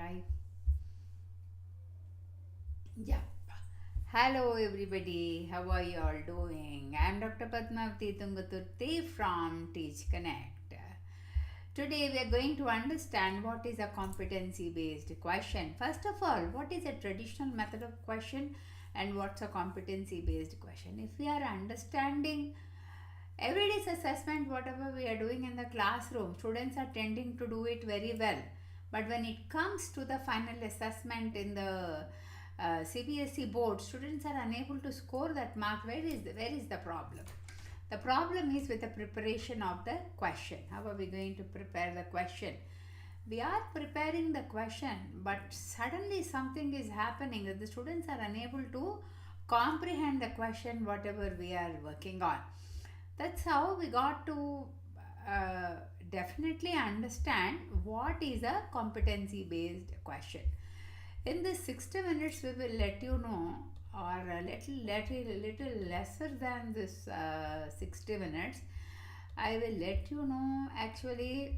Try. Yeah. Hello everybody, how are you all doing? I am Dr. Padmavati Tungaturthi from Teachconnect. Today we are going to understand what is a competency-based question. First of all, what is a traditional method of question and what's a competency-based question? If we are understanding everyday's assessment, whatever we are doing in the classroom, students are tending to do it very well. But when it comes to the final assessment in the CBSE board, students are unable to score that mark. Where is the problem? The problem is with the preparation of the question. How are we going to prepare the question? We are preparing the question, but suddenly something is happening that the students are unable to comprehend the question, whatever we are working on. That's how we got to definitely understand what is a competency based question. In this 60 minutes, we will let you know, or a little lesser than this 60 minutes, I will let you know actually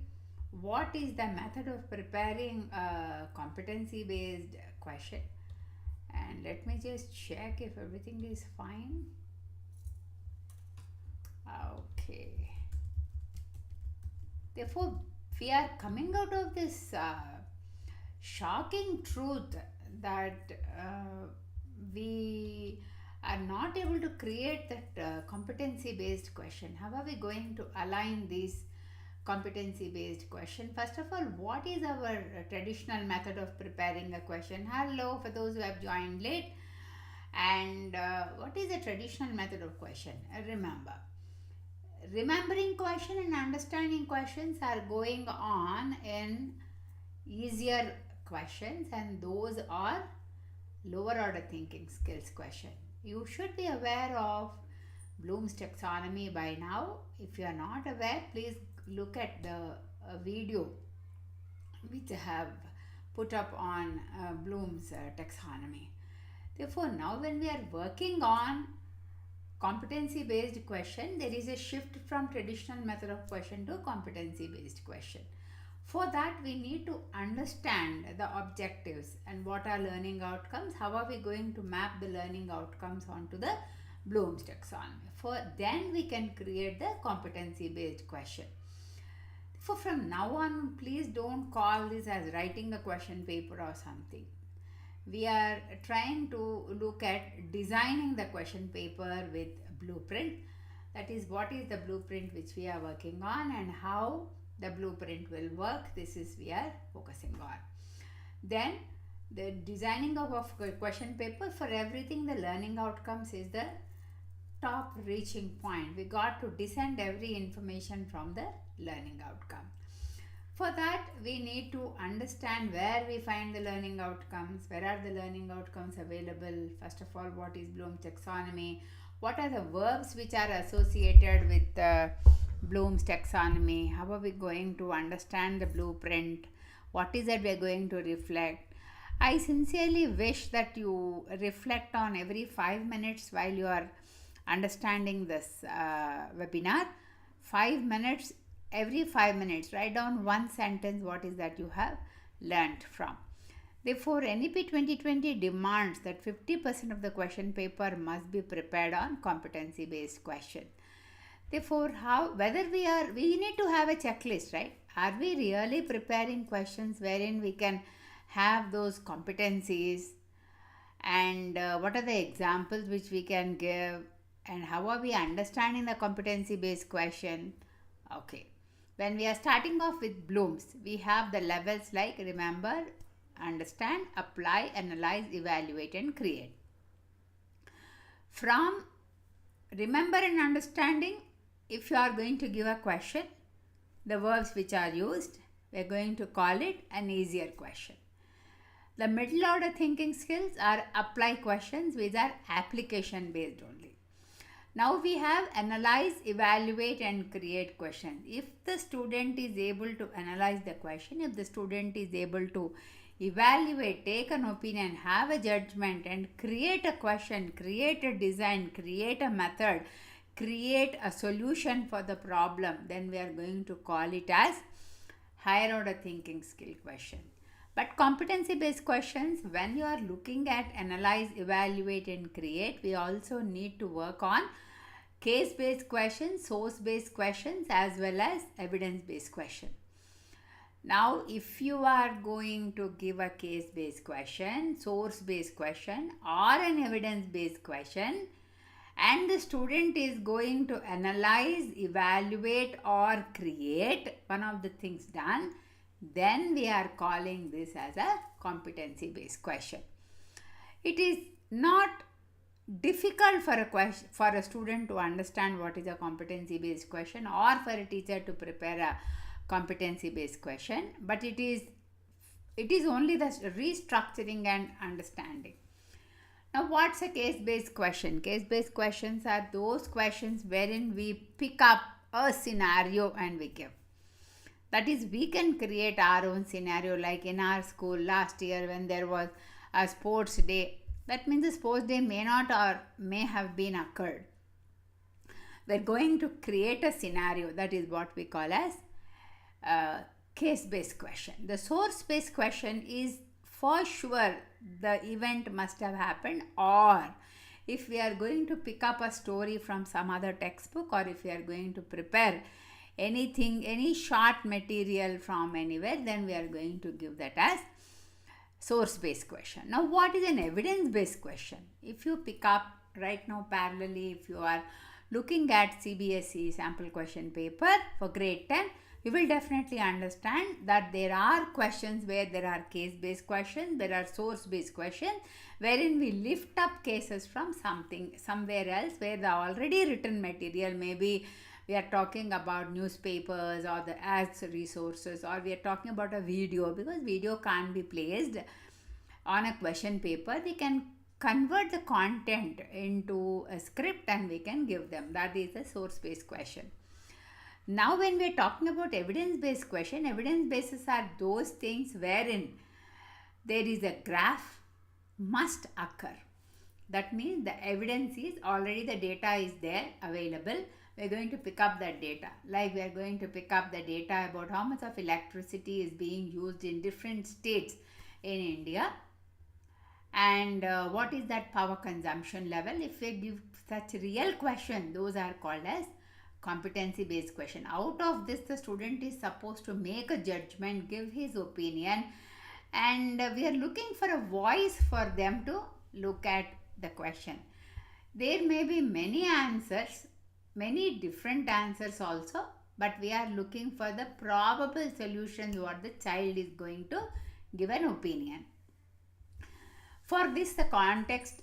what is the method of preparing a competency based question. And let me just check if everything is fine. Okay. Therefore, we are coming out of this shocking truth that we are not able to create that competency based question. How are we going to align this competency based question? First of all, what is our traditional method of preparing a question? Hello, for those who have joined late. And what is the traditional method of question? Remember, remembering question and understanding questions are going on in easier questions, and those are lower order thinking skills question. You should be aware of Bloom's taxonomy by now. If you are not aware, please look at the video which I have put up on Bloom's taxonomy. Therefore, now when we are working on competency based question, there is a shift from traditional method of question to competency based question. For that, we need to understand the objectives and what are learning outcomes. How are we going to map the learning outcomes onto the Bloom's taxonomy? For then we can create the competency based question. So from now on, please don't call this as writing a question paper or something. We are trying to look at designing the question paper with blueprint. That is, what is the blueprint which we are working on and how the blueprint will work. This is we are focusing on. Then the designing of a question paper, for everything the learning outcomes is the top reaching point. We got to descend every information from the learning outcome. For that, we need to understand where we find the learning outcomes, where are the learning outcomes available. First of all, what is Bloom's taxonomy? What are the verbs which are associated with Bloom's taxonomy? How are we going to understand the blueprint? What is it we are going to reflect? I sincerely wish that you reflect on every 5 minutes while you are understanding this webinar. 5 minutes. Every 5 minutes, write down one sentence, what is that you have learnt from. Therefore, NEP 2020 demands that 50% of the question paper must be prepared on competency based question. Therefore, we need to have a checklist, right? Are we really preparing questions wherein we can have those competencies, and what are the examples which we can give, and how are we understanding the competency based question? Okay. When we are starting off with Bloom's, we have the levels like remember, understand, apply, analyze, evaluate, and create. From remember and understanding, if you are going to give a question, the verbs which are used, we are going to call it an easier question. The middle order thinking skills are apply questions which are application based only. Now we have analyze, evaluate, and create questions. If the student is able to analyze the question, if the student is able to evaluate, take an opinion, have a judgment, and create a question, create a design, create a method, create a solution for the problem, then we are going to call it as higher order thinking skill question. But competency-based questions, when you are looking at analyze, evaluate, and create, we also need to work on case-based questions, source-based questions, as well as evidence-based questions. Now, if you are going to give a case-based question, source-based question, or an evidence-based question, and the student is going to analyze, evaluate, or create one of the things done, then we are calling this as a competency-based question. It is not difficult for a student to understand what is a competency-based question, or for a teacher to prepare a competency-based question, but it is only the restructuring and understanding. Now, what's a case-based question? Case-based questions are those questions wherein we pick up a scenario and we give. That is, we can create our own scenario, like in our school last year when there was a sports day. That means the sports day may not or may have been occurred. We're going to create a scenario. That is what we call as case-based question. The source-based question is for sure the event must have happened, or if we are going to pick up a story from some other textbook, or if we are going to prepare anything, any short material from anywhere, then we are going to give that as source-based question. Now, what is an evidence-based question? If you pick up right now parallelly, if you are looking at CBSE sample question paper for grade 10, you will definitely understand that there are questions where there are case-based questions, there are source-based questions, wherein we lift up cases from somewhere else where the already written material, maybe we are talking about newspapers or the as resources, or we are talking about a video, because video can't be placed on a question paper. We can convert the content into a script and we can give them. That is a source-based question. Now, when we are talking about evidence-based question, evidence-bases are those things wherein there is a graph must occur. That means the evidence is already, the data is there available. We are going to pick up that data. Like we are going to pick up the data about how much of electricity is being used in different states in India, and what is that power consumption level. If we give such real question, those are called as competency-based question. Out of this, the student is supposed to make a judgment, give his opinion, and we are looking for a voice for them to look at the question. There may be many answers, many different answers also, but we are looking for the probable solutions what the child is going to give an opinion. For this, the context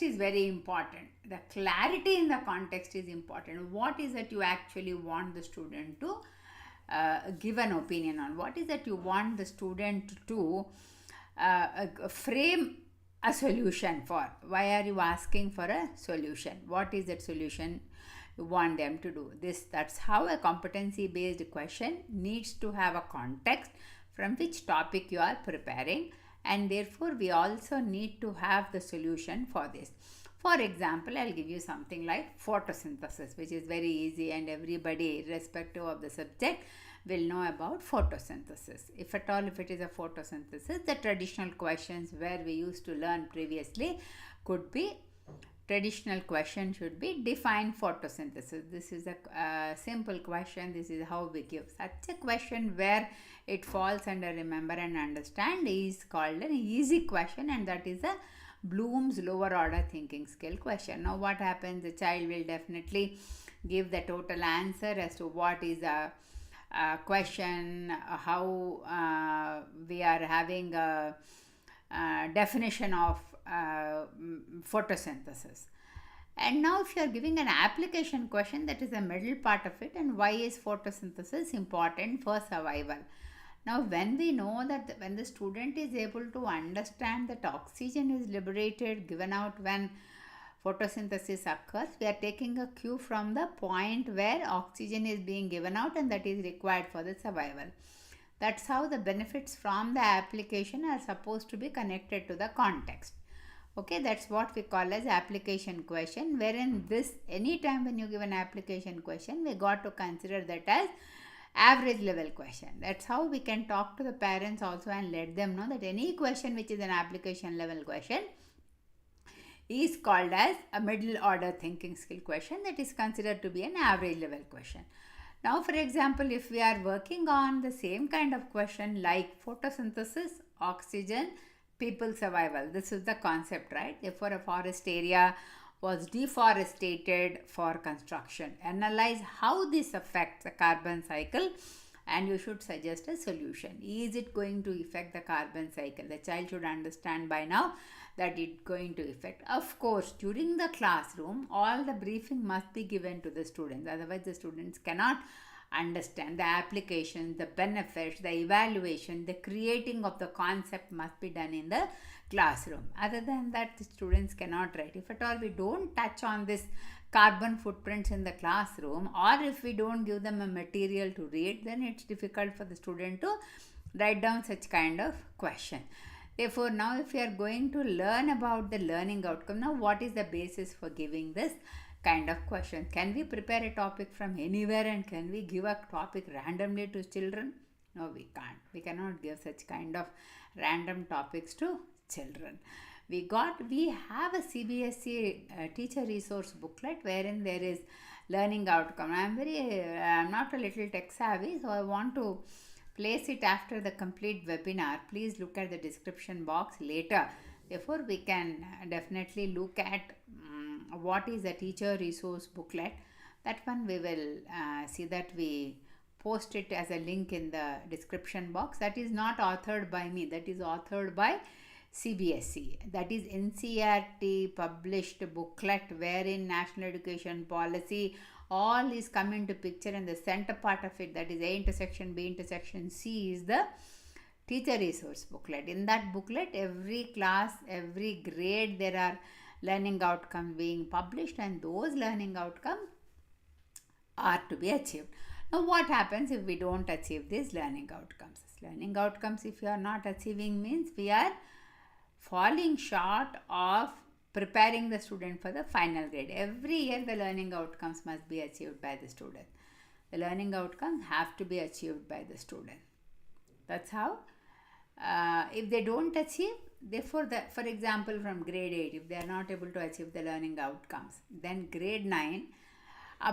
is very important. The clarity in the context is important. What is it you actually want the student to give an opinion on? What is it you want the student to frame a solution for? Why are you asking for a solution? What is that solution you want them to do? That's how a competency-based question needs to have a context from which topic you are preparing, and therefore we also need to have the solution for this. For example, I'll give you something like photosynthesis, which is very easy and everybody, irrespective of the subject, will know about photosynthesis. If at all, if it is a photosynthesis, the traditional questions where we used to learn previously could be, traditional question should be define photosynthesis. This is a simple question. This is how we give. Such a question where it falls under remember and understand is called an easy question, and that is a Bloom's lower order thinking skill question. Now, what happens? The child will definitely give the total answer as to what is a question, how we are having a definition of photosynthesis. And now, if you are giving an application question, that is the middle part of it, and why is photosynthesis important for survival? Now, when we know that when the student is able to understand that oxygen is liberated, given out when photosynthesis occurs, we are taking a cue from the point where oxygen is being given out, and that is required for the survival. That's how the benefits from the application are supposed to be connected to the context. Okay, that's what we call as application question, wherein this, anytime when you give an application question, we got to consider that as average level question. That's how we can talk to the parents also and let them know that any question which is an application level question is called as a middle order thinking skill question, that is considered to be an average level question. Now, for example, if we are working on the same kind of question like photosynthesis, oxygen, people survival, this is the concept, right? Therefore, a forest area was deforested for construction. Analyze how this affects the carbon cycle and you should suggest a solution. Is it going to affect the carbon cycle? The child should understand by now that it's going to affect. Of course, during the classroom, all the briefing must be given to the students. Otherwise, the students cannot understand the application, the benefits, the evaluation, the creating of the concept must be done in the classroom. Other than that, the students cannot write. If at all we don't touch on this carbon footprints in the classroom, or if we don't give them a material to read, then it's difficult for the student to write down such kind of question. Therefore, now if we are going to learn about the learning outcome, now what is the basis for giving this kind of question? Can we prepare a topic from anywhere and can we give a topic randomly to children? No, we can't. We cannot give such kind of random topics to children. We have a CBSE teacher resource booklet wherein there is learning outcome. I'm not a little tech savvy, so I want to place it after the complete webinar. Please look at the description box later. Therefore, we can definitely look at what is a teacher resource booklet. That one we will see that we post it as a link in the description box. That is not authored by me. That is authored by CBSE. That is NCERT published booklet wherein National Education Policy all is come into picture, and the center part of it, that is A intersection B intersection C, is the teacher resource booklet. In that booklet, every class, every grade, there are learning outcomes being published, and those learning outcomes are to be achieved. Now, what happens if we don't achieve these learning outcomes? Learning outcomes, if you are not achieving, means we are falling short of preparing the student for the final grade. Every year the learning outcomes must be achieved by the student. The learning outcomes have to be achieved by the student. That's how. If they don't achieve, therefore, for example, from grade 8, if they are not able to achieve the learning outcomes, then grade 9,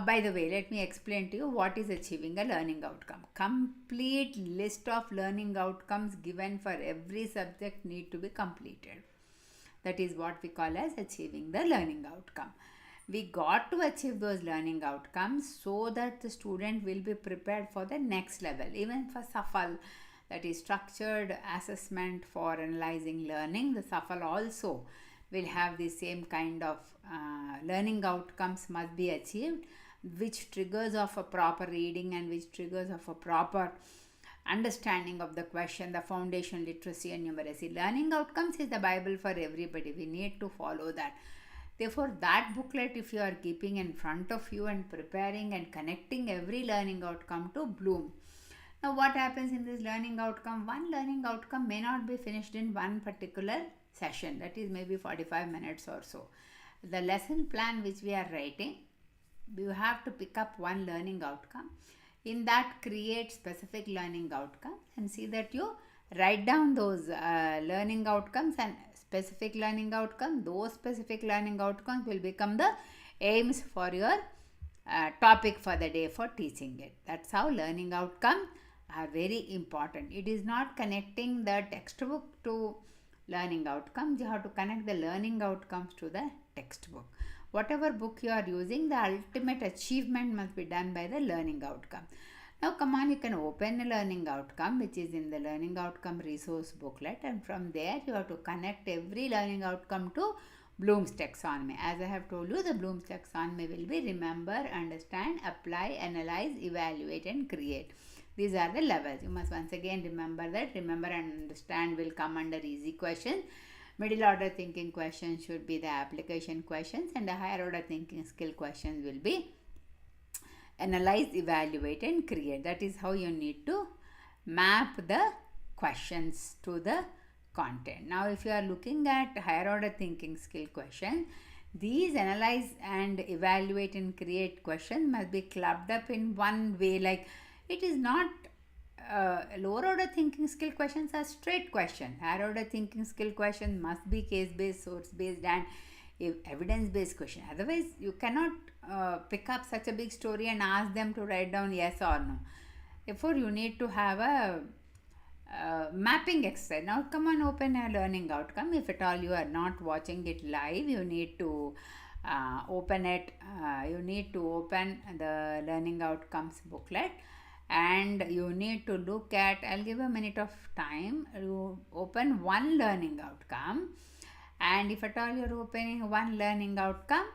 by the way, let me explain to you what is achieving a learning outcome. Complete list of learning outcomes given for every subject need to be completed. That is what we call as achieving the learning outcome. We got to achieve those learning outcomes so that the student will be prepared for the next level. Even for SAFL, that is structured assessment for analyzing learning, the SAFL also will have the same kind of learning outcomes must be achieved, which triggers of a proper reading and which triggers of a proper understanding of the question, the foundation literacy and numeracy. Learning outcomes is the Bible for everybody. We need to follow that. Therefore, that booklet, if you are keeping in front of you and preparing and connecting every learning outcome to Bloom. Now, what happens in this learning outcome? One learning outcome may not be finished in one particular session. That is maybe 45 minutes or so. The lesson plan which we are writing, you have to pick up one learning outcome. In that, create specific learning outcomes and see that you write down those learning outcomes and specific learning outcome. Those specific learning outcomes will become the aims for your topic for the day for teaching it. That's how learning outcomes are very important. It is not connecting the textbook to learning outcomes. You have to connect the learning outcomes to the textbook. Whatever book you are using, the ultimate achievement must be done by the learning outcome. Now come on, you can open a learning outcome which is in the learning outcome resource booklet, and from there you have to connect every learning outcome to Bloom's taxonomy. As I have told you, the Bloom's taxonomy will be remember, understand, apply, analyze, evaluate and create. These are the levels. You must once again remember that. Remember and understand will come under easy questions. Middle order thinking questions should be the application questions, and the higher order thinking skill questions will be analyze, evaluate and create. That is how you need to map the questions to the content. Now, if you are looking at higher order thinking skill questions, these analyze and evaluate and create questions must be clubbed up in one way. Like It is not lower order thinking skill questions are straight questions. Higher order thinking skill questions must be case based, source based, and evidence based question. Otherwise, you cannot pick up such a big story and ask them to write down yes or no. Therefore, you need to have a mapping exercise. Now, come on, open a learning outcome. If at all you are not watching it live, you need to open it. You need to open the learning outcomes booklet, and you need to look at, I'll give a minute of time. You open one learning outcome, and if at all you're opening one learning outcome,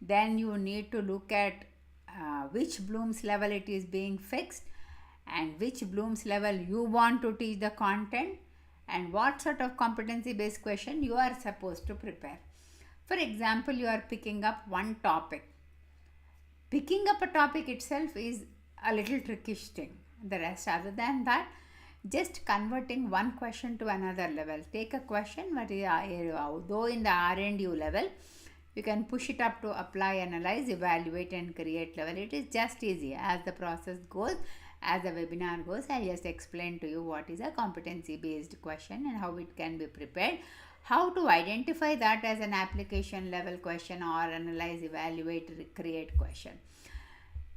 then you need to look at which Bloom's level it is being fixed, and which Bloom's level you want to teach the content, and what sort of competency based question you are supposed to prepare. For example, you are picking up one topic. Picking up a topic itself is a little trickish thing. The rest, other than that, just converting one question to another level. Take a question, but though in the R&U level, you can push it up to apply, analyze, evaluate, and create level. It is just easy. As the process goes, as the webinar goes, I just explain to you what is a competency based question and how it can be prepared, how to identify that as an application level question or analyze, evaluate, create question.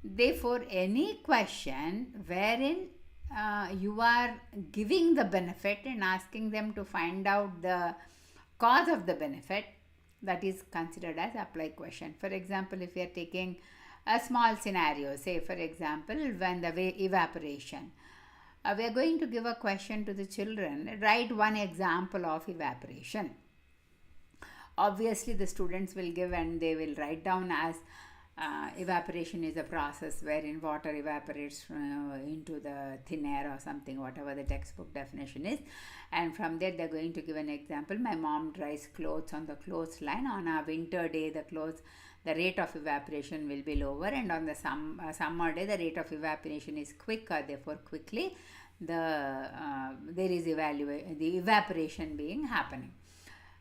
Therefore, any question wherein you are giving the benefit and asking them to find out the cause of the benefit, that is considered as applied question. For example, if we are taking a small scenario, say for example, when the evaporation, we are going to give a question to the children, write one example of evaporation. Obviously, the students will give and they will write down as evaporation is a process wherein water evaporates into the thin air or something, whatever the textbook definition is, and from there they are going to give an example. My mom dries clothes on the clothesline. On a winter day, the rate of evaporation will be lower, and on the summer day the rate of evaporation is quicker. Therefore, quickly there is the evaporation being happening.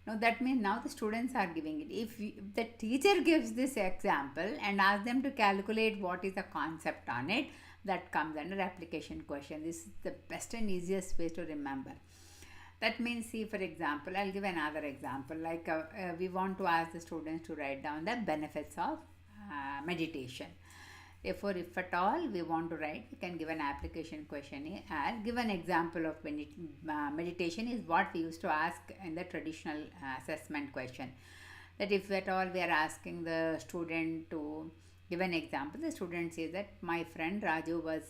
Now that means now the students are giving it. If the teacher gives this example and asks them to calculate what is the concept on it, that comes under application question. This is the best and easiest way to remember. That means, see, for example, I'll give another example. Like we want to ask the students to write down the benefits of meditation. Therefore, if at all we want to write, we can give an application question. Give an example of meditation is what we used to ask in the traditional assessment question. That if at all we are asking the student to give an example, the student says that my friend Raju was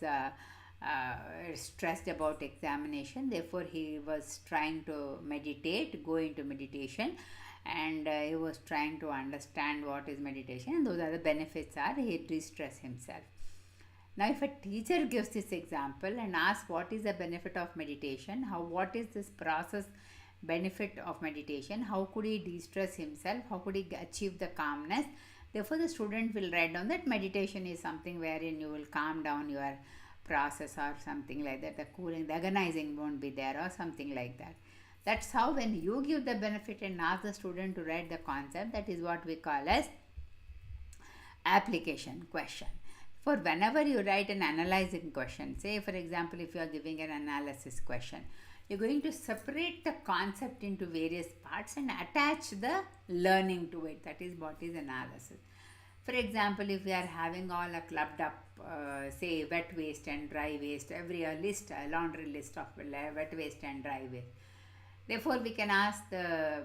stressed about examination. Therefore, he was trying to meditate, go into meditation, and he was trying to understand what is meditation, and those are the benefits are he de-stress himself. Now, if a teacher gives this example and asks what is the benefit of meditation, what is this process benefit of meditation, how could he de-stress himself, how could he achieve the calmness, therefore the student will write down that meditation is something wherein you will calm down your process or something like that, the cooling, the agonizing won't be there or something like that. That's how when you give the benefit and ask the student to write the concept, that is what we call as application question. For whenever you write an analyzing question, say for example, if you are giving an analysis question, you're going to separate the concept into various parts and attach the learning to it. That is what is analysis. For example, if we are having all a clubbed up, say wet waste and dry waste, a laundry list of wet waste and dry waste. Therefore, we can ask the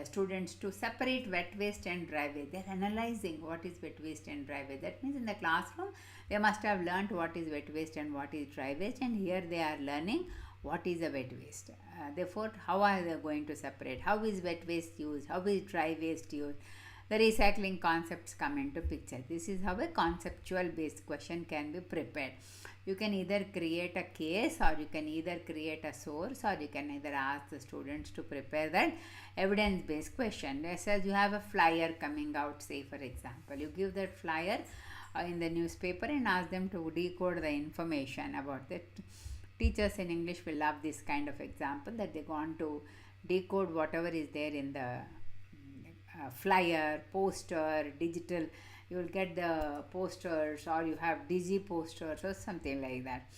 students to separate wet waste and dry waste. They are analyzing what is wet waste and dry waste. That means in the classroom, they must have learned what is wet waste and what is dry waste, and here they are learning what is a wet waste. Therefore, how are they going to separate? How is wet waste used? How is dry waste used? The recycling concepts come into picture. This is how a conceptual based question can be prepared. You can either create a case, or you can either create a source, or you can either ask the students to prepare that evidence based question. Just as you have a flyer coming out, say for example, you give that flyer in the newspaper and ask them to decode the information about it. Teachers in English will love this kind of example, that they want to decode whatever is there in the flyer, poster, digital you will get the posters, or you have digi posters or something like that.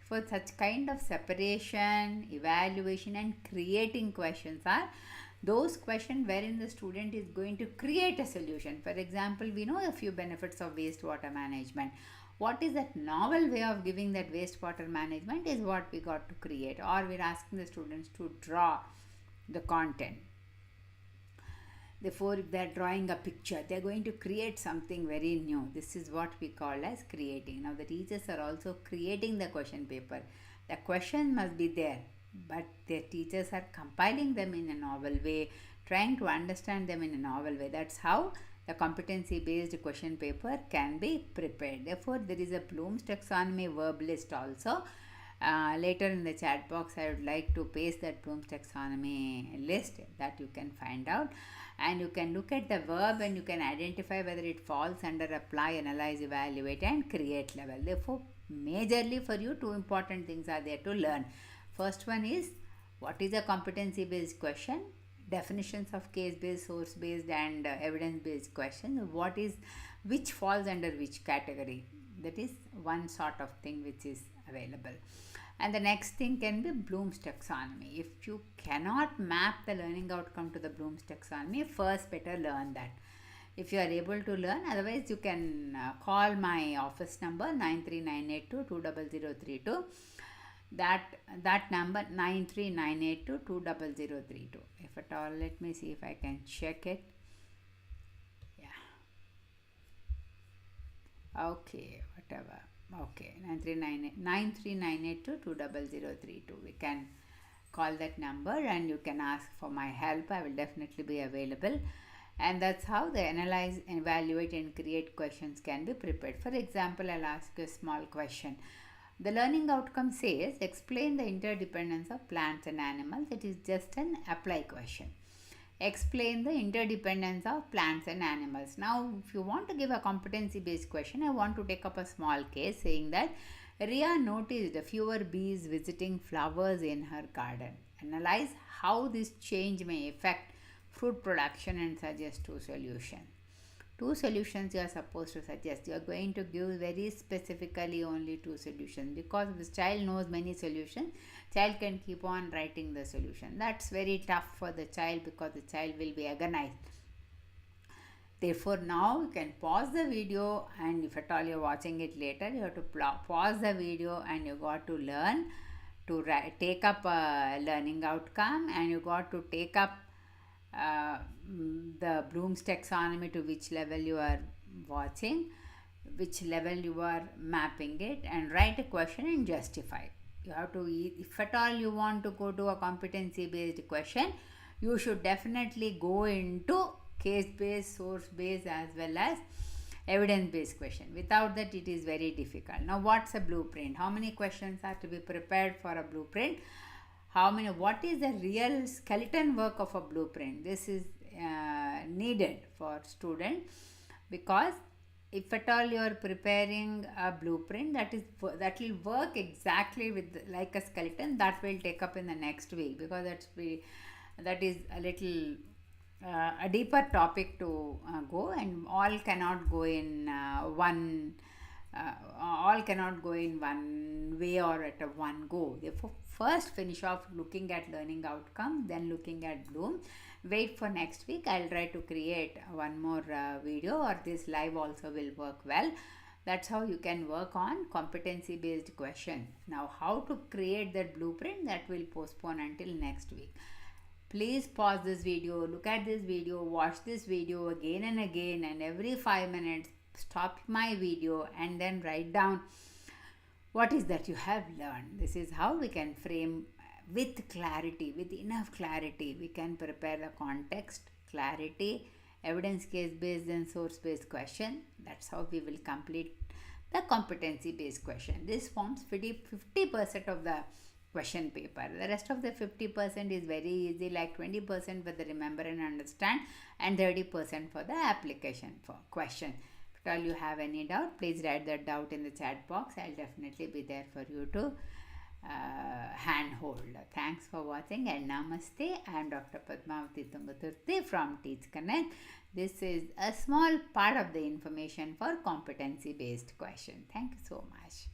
For such kind of separation, evaluation and creating questions are those questions wherein the student is going to create a solution. For example, we know a few benefits of wastewater management. What is that novel way of giving that wastewater management is what we got to create, or we're asking the students to draw the content. Therefore, if they're drawing a picture, they're going to create something very new. This is what we call as creating. Now, the teachers are also creating the question paper. The question must be there, but the teachers are compiling them in a novel way, trying to understand them in a novel way. That's how the competency-based question paper can be prepared. Therefore, there is a Bloom's taxonomy verb list also. Later in the chat box, I would like to paste that Bloom's taxonomy list that you can find out, and you can look at the verb and you can identify whether it falls under apply, analyze, evaluate and create level. Therefore, majorly for you, two important things are there to learn. First one is, what is a competency-based question? Definitions of case-based, source-based and evidence-based questions. Which falls under which category? That is one sort of thing which is available. And the next thing can be Bloom's taxonomy. If you cannot map the learning outcome to the Bloom's taxonomy, first better learn that. If you are able to learn, otherwise you can call my office number 93982-20032. That number 93982-20032. If at all, let me see if I can check it. Yeah. Okay, whatever. Okay, 93982-20032. We can call that number and you can ask for my help. I will definitely be available. And that's how the analyze, evaluate and create questions can be prepared. For example, I'll ask you a small question. The learning outcome says, explain the interdependence of plants and animals. It is just an apply question. Explain the interdependence of plants and animals. Now, if you want to give a competency-based question, I want to take up a small case saying that Ria noticed fewer bees visiting flowers in her garden. Analyze how this change may affect fruit production and suggest two solutions. Two solutions you are supposed to suggest. You are going to give very specifically only two solutions, because if the child knows many solutions, child can keep on writing the solution. That's very tough for the child, because the child will be agonized. Therefore, now you can pause the video, and if at all you are watching it later, you have to pause the video and you got to learn to take up a learning outcome, and you got to take up the Bloom's taxonomy to which level you are watching, which level you are mapping it, and write a question and justify. You have to, if at all you want to go to a competency based question, you should definitely go into case based, source based as well as evidence based question. Without that, it is very difficult. Now, what's a blueprint? How many questions are to be prepared for a blueprint? What is the real skeleton work of a blueprint? This is needed for student, because if at all you are preparing a blueprint that will work exactly with like a skeleton, that will take up in the next week, because that is a little a deeper topic to go, and all cannot go in one way or at a one go. Therefore, first finish off looking at learning outcome, then looking at Bloom. Wait for next week. I'll try to create one more video, or this live also will work well. That's how you can work on competency based question. Now, how to create that blueprint, that will postpone until next week. Please pause this video, look at this video, watch this video again and again, and every 5 minutes stop my video and then write down what is that you have learned. This is how we can frame with clarity, with enough clarity. We can prepare the context, clarity, evidence case based and source based question. That's how we will complete the competency based question. This forms 50% of the question paper. The rest of the 50% is very easy, like 20% for the remember and understand, and 30% for the application for question. If all you have any doubt, please write that doubt in the chat box. I'll definitely be there for you to handhold. Thanks for watching and namaste. I am Dr. Padmavati Tungaturthi from Teachconnect. This is a small part of the information for competency based question. Thank you so much.